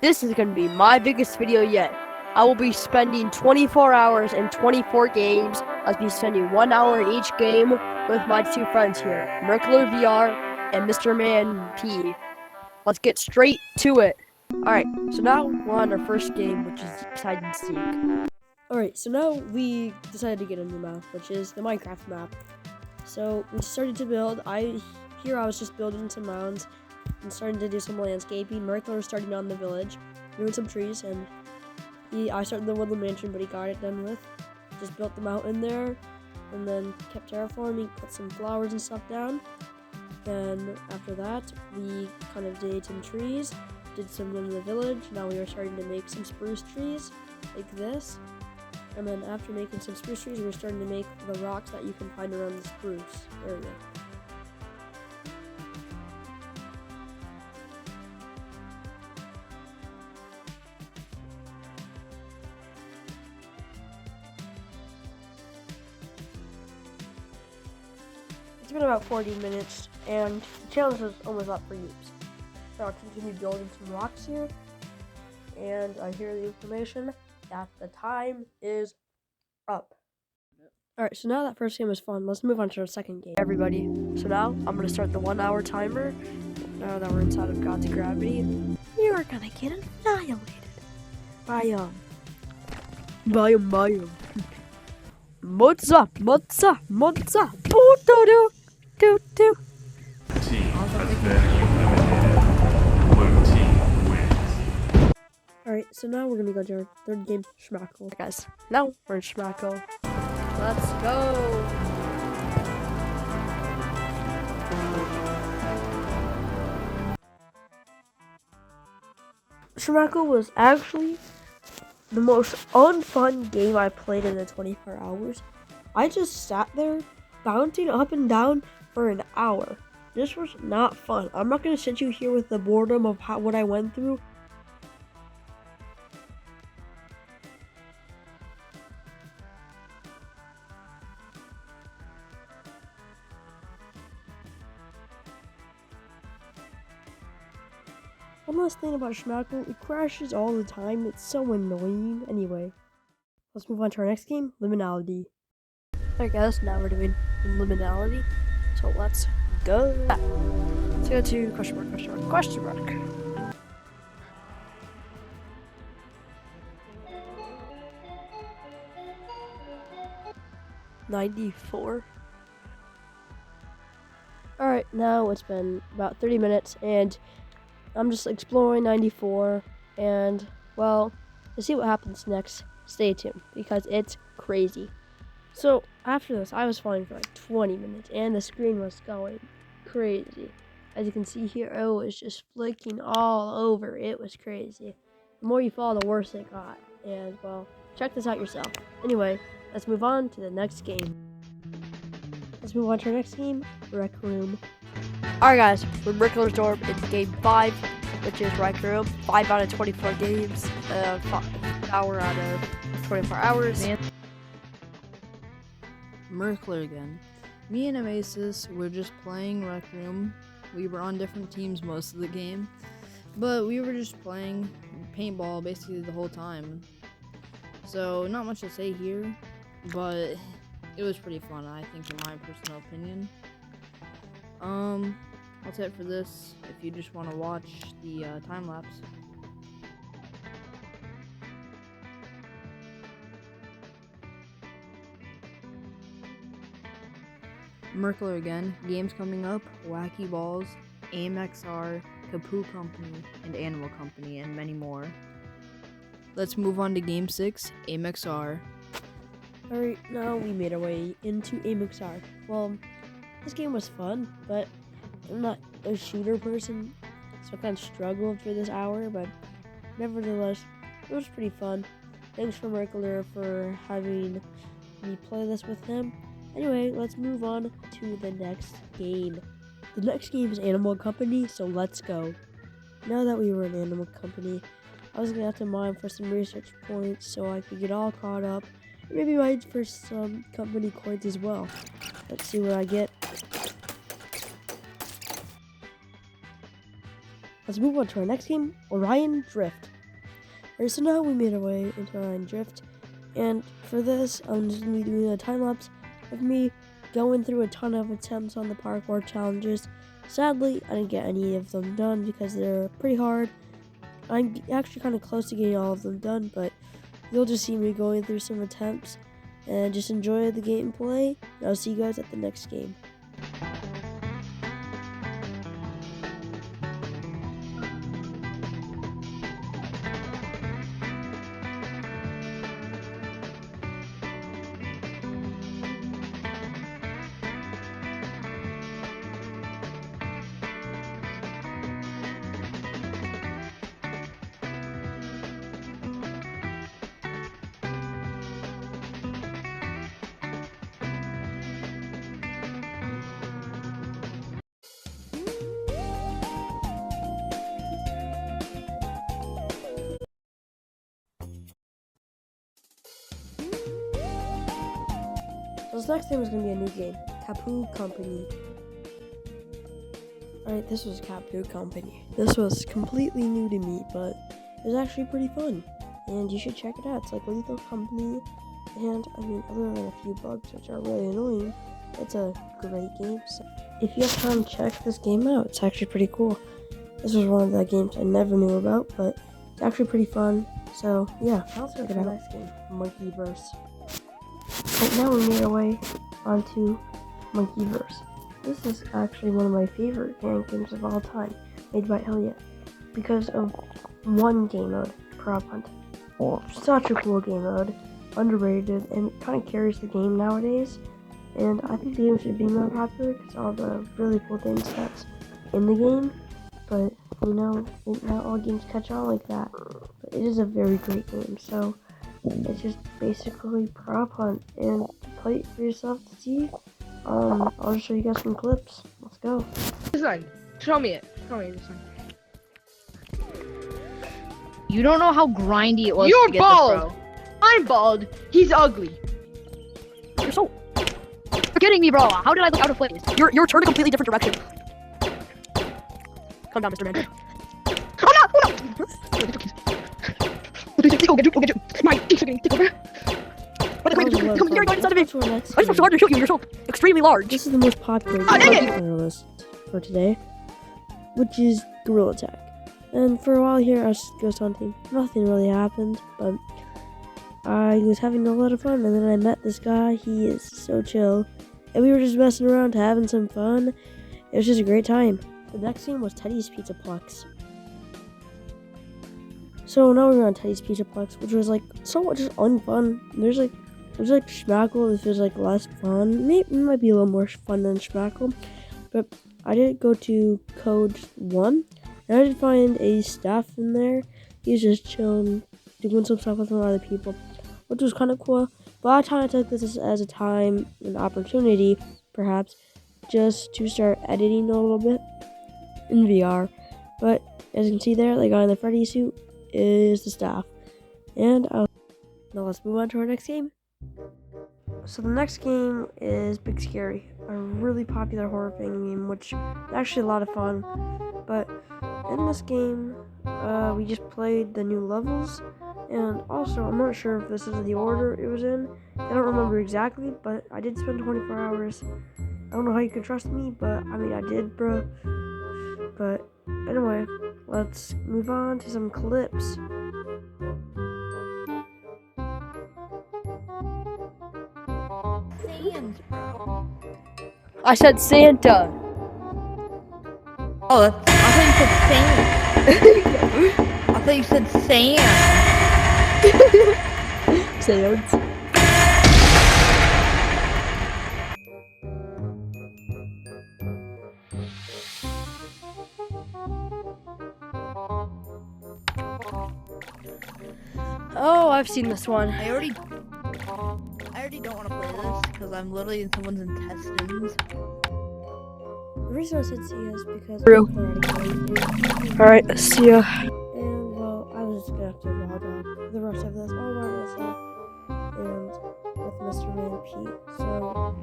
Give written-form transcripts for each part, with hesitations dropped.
This is going to be my biggest video yet. I will be spending 24 hours and 24 games. I'll be spending 1 hour in each game with my two friends here, Merkler VR and Mr. Man P. Let's get straight to it. Alright, so now we're on our first game, which is hide and seek. Alright, so now we decided to get a new map, which is the Minecraft map. So we started to build. I was just building some mounds and starting to do some landscaping. Merkler was starting on the village, doing some trees, and I started the woodland mansion, but he got it done with. Just built the mountain there, and then kept terraforming, put some flowers and stuff down. Then after that, we kind of did some trees, did some in the village. Now we are starting to make some spruce trees, like this. And then after making some spruce trees, we're starting to make the rocks that you can find around the spruce area. It's been about 40 minutes, and the challenge is almost up for use. So I'll continue building some rocks here, and I hear the information that the time is up. Alright, so now that first game was fun, let's move on to our second game. Everybody, so now I'm going to start the 1 hour timer. Now that we're inside of God's gravity, we are going to get annihilated by Mozza, boo doo doo doo doo. Team has been eliminated. Blue team wins. Alright, so now we're gonna go to our third game, Schmackle. Guys, now we're in Schmackle. Let's go! Schmackle was actually the most unfun game I played in the 24 hours. I just sat there bouncing up and down for an hour. This was not fun. I'm not going to sit you here with the boredom of what I went through. One last thing about Schmackle, it crashes all the time. It's so annoying. Anyway, let's move on to our next game, Liminality. Alright guys, now we're doing Liminality. So let's go. Let's go to question mark. $94. Alright, now it's been about 30 minutes and I'm just exploring 94, and well, to see what happens next, stay tuned because it's crazy. So after this, I was falling for like 20 minutes, and the screen was going crazy. As you can see here, it was just flicking all over. It was crazy. The more you fall, the worse it got. And well, check this out yourself. Anyway, let's move on to the next game. Let's move on to our next game, Rec Room. Alright guys, we're Merkler's Dorm. It's game 5, which is Rec Room. 5 out of 24 games. 1 hour out of 24 hours. Merkler again. Me and Amasis were just playing Rec Room. We were on different teams most of the game, but we were just playing paintball basically the whole time. So not much to say here, but it was pretty fun, I think, in my personal opinion. That's it for this. If you just want to watch the time lapse. Merkler again. Games coming up: Wacky Balls, AimXR, Kapoo Company, and Animal Company, and many more. Let's move on to Game 6, AimXR. Alright, now we made our way into AimXR. Well, this game was fun, but I'm not a shooter person, so I kind of struggled for this hour, but nevertheless, it was pretty fun. Thanks for Merkler for having me play this with him. Anyway, let's move on to the next game. The next game is Animal Company, so let's go. Now that we were in Animal Company, I was going to have to mine for some research points so I could get all caught up. Maybe mine for some company coins as well. Let's see what I get. let's move on to our next game, Orion Drift. Alright, so now we made our way into Orion Drift, and for this, I'm just going to be doing a time lapse of me going through a ton of attempts on the parkour challenges. Sadly, I didn't get any of them done because they're pretty hard. I'm actually kind of close to getting all of them done, but you'll just see me going through some attempts and just enjoy the gameplay. And I'll see you guys at the next game. So this next game is going to be a new game, Kapu Company. Alright, this was Kapu Company. This was completely new to me, but it was actually pretty fun. And you should check it out. It's like Lethal Company, and I mean, other than a few bugs which are really annoying, it's a great game. So if you have time, check this game out. It's actually pretty cool. This was one of the games I never knew about, but it's actually pretty fun. So yeah, I'll check it out. Next game, Monkeyverse. Right now we made our way onto Monkeyverse. This is actually one of my favorite fan games of all time, made by Elliot, because of one game mode, Prop Hunt. Such a cool game mode, underrated, and it kind of carries the game nowadays. And I think the game should be more popular because all the really cool things that's in the game. But you know, not all games catch on like that. But it is a very great game. So it's just basically Prop Hunt, and play it for yourself to see. I'll just show you guys some clips. Let's go. This one. Show me it. Show me this one. You don't know how grindy it was. You're to get bald. This, bro. I'm bald. He's ugly. You're kidding me, bro. How did I look out of place? You're turned a completely different direction. Calm down, Mr. Man. Oh no! Oh no! We'll get you. My teeth are getting thicker. Come here, right inside of it. I just have so hard to shoot you. You're so extremely large. This is the most popular game on our list for today, which is Gorilla Tag. And for a while here, I was ghost hunting. Nothing really happened, but I was having a lot of fun. And then I met this guy. He is so chill, and we were just messing around, having some fun. It was just a great time. The next game was Teddy's Pizza Plex. So now we're on Teddy's Pizza Plex, which was like somewhat just unfun. There's like Schmackle. This was like less fun. Maybe it might be a little more fun than Schmackle, but I did go to Code 1, and I did find a staff in there. He was just chilling, doing some stuff with some other people, which was kind of cool. But I kind of took this as a time, an opportunity, perhaps, just to start editing a little bit in VR. But as you can see there, the guy in the Freddy suit is the staff. And now let's move on to our next game. So the next game is Big Scary, a really popular horror fan game, which is actually a lot of fun. But in this game, we just played the new levels, and also I'm not sure if this is the order it was in. I don't remember exactly, but I did spend 24 hours. I don't know how you can trust me, but I mean I did, bro. But anyway, let's move on to some clips. I said Santa. Oh, I thought you said Santa. I thought you said Sand. Sands. Oh, I've seen this one. I already don't want to play this because I'm literally in someone's intestines. The reason I said see ya is because True. Alright, see ya. And well, I was just gonna have to log off the rest of this all by myself. and with Mr. Man Pete. So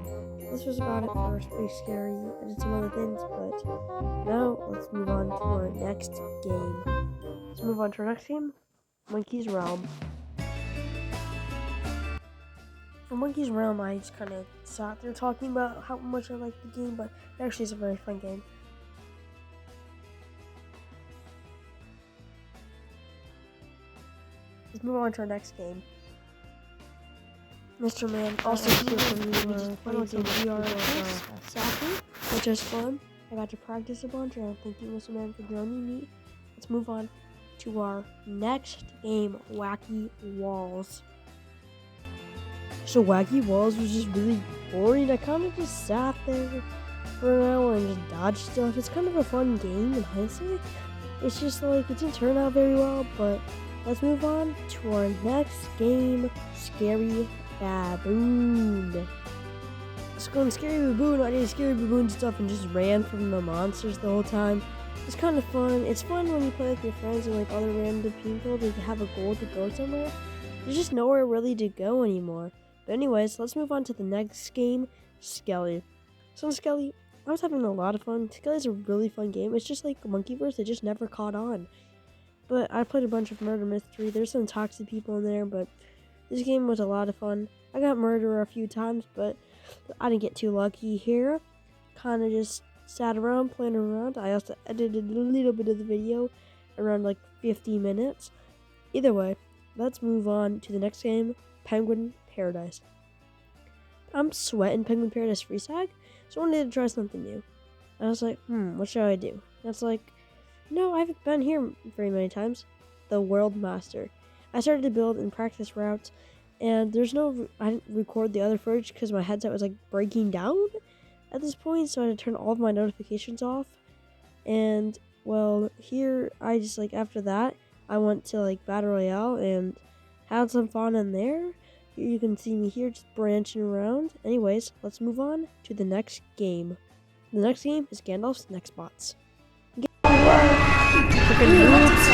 this was about it first. Pretty scary. I did some other things, but now let's move on to our next game. Let's move on to our next game, Monkey's Realm. For Monkey's Realm, I just kind of sat there talking about how much I like the game, but it actually is a very fun game. Let's move on to our next game. Mr. Man also here for me. We just played some VR soccer, which is fun. I got to practice a bunch, and thank you, Mr. Man, for joining me. Let's move on to our next game, Wacky Walls. So Wacky Walls was just really boring. I kind of just sat there for an hour and just dodged stuff. It's kind of a fun game in hindsight. It's just like, it didn't turn out very well, but let's move on to our next game, Scary Baboon. Let's go on Scary Baboon. I did Scary Baboon stuff and just ran from the monsters the whole time. It's kind of fun. It's fun when you play with your friends and like other random people to have a goal to go somewhere. There's just nowhere really to go anymore. But anyways, let's move on to the next game, Skelly. So Skelly, I was having a lot of fun. Skelly's a really fun game. It's just like Monkeyverse, it just never caught on. But I played a bunch of murder mystery. There's some toxic people in there, but this game was a lot of fun. I got murdered a few times, but I didn't get too lucky here. Kind of just sat around, playing around. I also edited a little bit of the video, around like 50 minutes. Either way, let's move on to the next game, Penguin Paradise. I'm sweating Penguin Paradise Freestyle, so I wanted to try something new. I was like, what should I do? And it's like, no, I haven't been here very many times. The World Master. I started to build and practice routes, and I didn't record the other footage because my headset was like breaking down at this point, so I had to turn all of my notifications off. And well, here I just like, after that, I went to like Battle Royale and had some fun in there. Here you can see me here just branching around. Anyways, let's move on to the next game. The next game is Gandalf's Next Bots. Freaking noobs.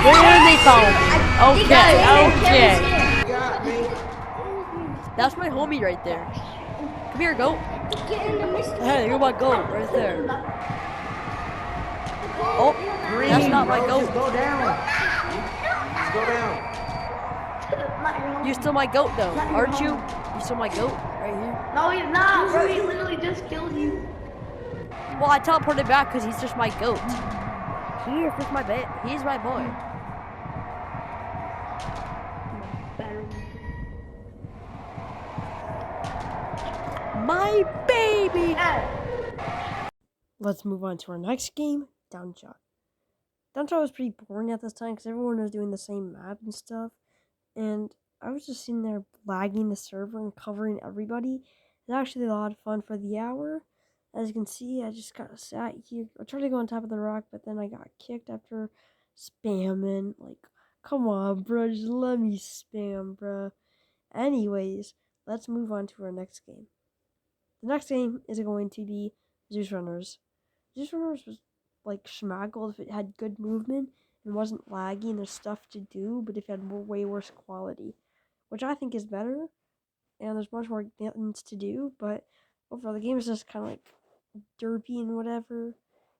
Where they fall? Okay. That's my homie right there. Come here, goat. Hey, you're my goat right there. Oh, that's not my goat. Go down. Just go down. You're still my goat though, aren't you? You're still my goat right here. No, he's not, bro. He literally just killed you. Well, I teleported back because he's just my goat. He's just my he's my boy. My baby! Let's move on to our next game, Downshot. Downshot was pretty boring at this time because everyone was doing the same map and stuff. And I was just sitting there lagging the server and covering everybody. It's actually a lot of fun for the hour. As you can see, I just got sat here. I tried to go on top of the rock, but then I got kicked after spamming. Like, come on, bro. Just let me spam, bro. Anyways, let's move on to our next game. The next game is going to be Zeus Runners. Zeus Runners was like schmaggled if it had good movement and wasn't laggy and there's stuff to do, but if it had way worse quality, which I think is better, and there's much more things to do, but overall the game is just kind of like derpy and whatever.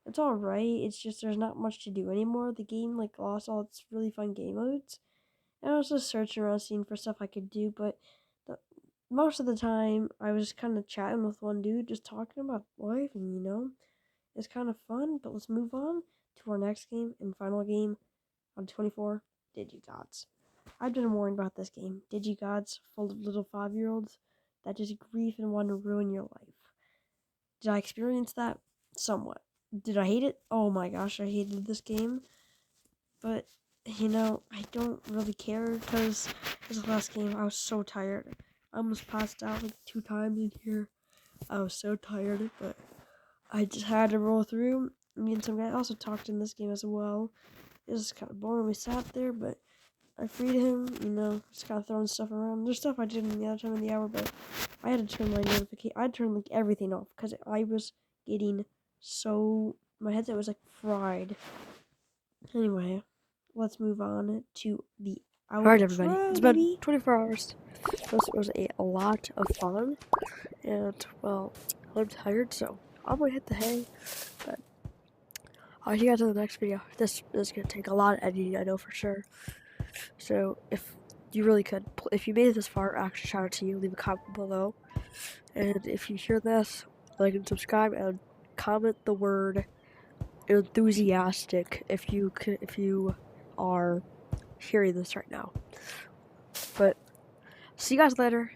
It's alright, it's just there's not much to do anymore. The game like lost all its really fun game modes, and I was just searching around seeing for stuff I could do, but most of the time I was kind of chatting with one dude, just talking about life, and it's kind of fun. But let's move on to our next game and final game on 24, DigiGods. I've been warned about this game. DigiGods, full of little 5-year-olds that just grief and want to ruin your life. Did I experience that? Somewhat. Did I hate it? Oh my gosh, I hated this game. But, I don't really care because this is the last game. I was so tired. I almost passed out like 2 times in here. I was so tired, but I just had to roll through. Me and some guy also talked in this game as well. It was kind of boring. We sat there, but I freed him, just kind of throwing stuff around. There's stuff I did in the other time of the hour, but I had to turn my notification. I had to turn like everything off because I was getting my headset was like fried. Anyway, let's move on to the I All right, will everybody. try, It's been baby. 24 hours. This was a lot of fun, and well, I'm tired, so I'm gonna hit the hay. But I'll see you guys in the next video. This is gonna take a lot of editing, I know for sure. So if you really could, if you made it this far, actually shout out to you. Leave a comment below, and if you hear this, like and subscribe, and comment the word enthusiastic if you are hearing this right now. But see you guys later,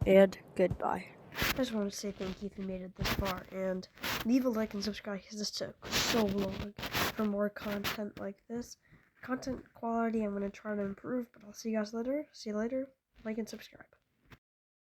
and goodbye. I just want to say thank you if you made it this far, and leave a like and subscribe because this took so long. For more content like this, content quality I'm going to try to improve, but I'll see you guys later. See you later. Like and subscribe.